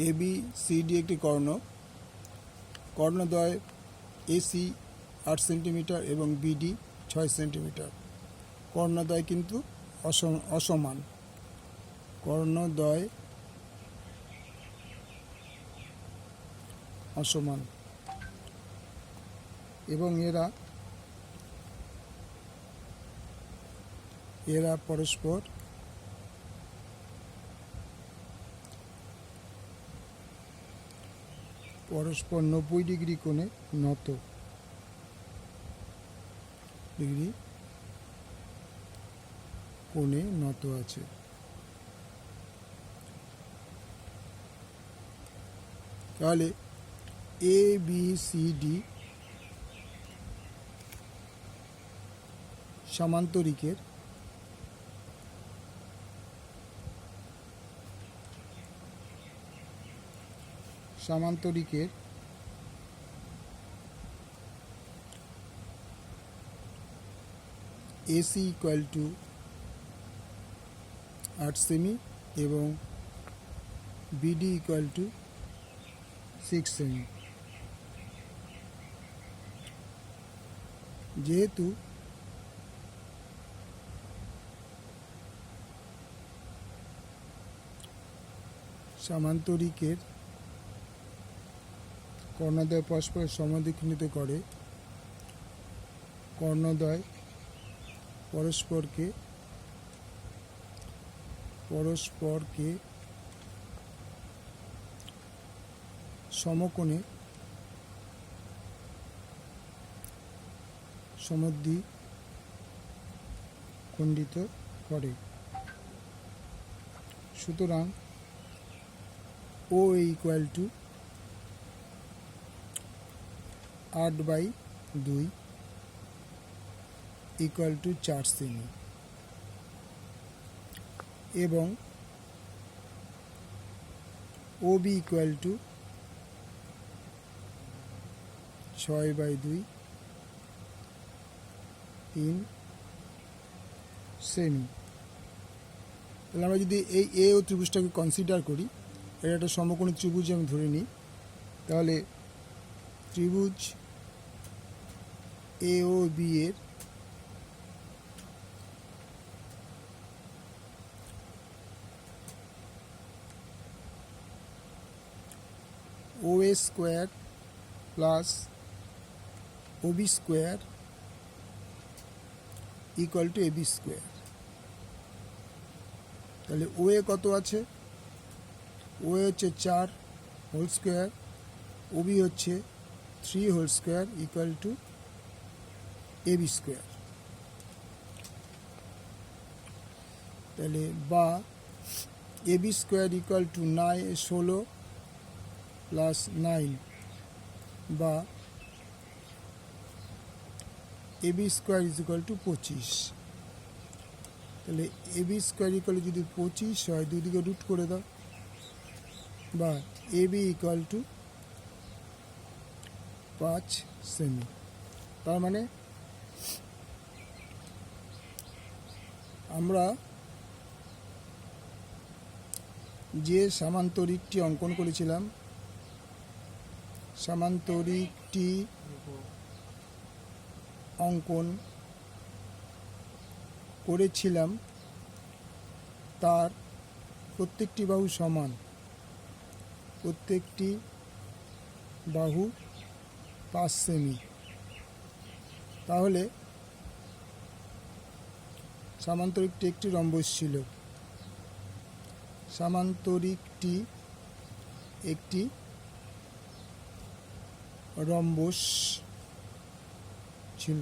এ B C D একটি কর্ণ, কর্ণদ্বয় AC 8 centimetre এবং BD 6 centimetre. কর্ণদ্বয় কিন্তু অসমান, কর্ণদ্বয় অসমান এবং এরা পরস্পর পরস্পর 90 ডিগ্রি কোণে নত আছে। তাহলে এ বি সি ডি সামান্তরিকের এসি ইকুয়াল টু 8 সেমি এবং বিডি ইকুয়াল টু 6 সেমি। যেহেতু সামান্তরিকের কর্ণদ্বয় পরস্পর সমদ্বিখণ্ডিত করে, কর্ণদ্বয় পরস্পরকে সমকোণে সমদ্বিখণ্ডিত করে। সুতরাং ও ইকুয়াল টু 8/2 ইকুয়াল টু 4 সেমি এবং ও বি ইকুয়াল টু 6/2 3 সেমি। তাহলে আমরা যদি এই এ ও ত্রিভুজটাকে কনসিডার করি, এটা একটা সমকোণী ত্রিভুজ আমি ধরে নিই, তাহলে ত্রিভুজ এ ও বি এর O A square plus O B square equal to A B square. তাহলে ও এ কত আছে? ও এ হচ্ছে 4 হোল স্কোয়ার, ও বি হচ্ছে 3 whole square equal to A B square. তাহলে বা A B square equal to 16 plus 9 বা A B square is equal to 25। তাহলে A B square equal যদি 25 হয়, দুদিকে রুট করে দাও, বা A B equal two 5 semi. তার মানে আমরা যে সামান্তরিকটি অঙ্কন করেছিলাম, সামান্তরিকটি অঙ্কন করেছিলাম তার প্রত্যেকটি বাহু সমান, প্রত্যেকটি বাহু 5 সেমি। তাহলে সামান্তরিকটি একটি রম্বস ছিল, সামান্তরিকটি একটি রম্বস ছিল।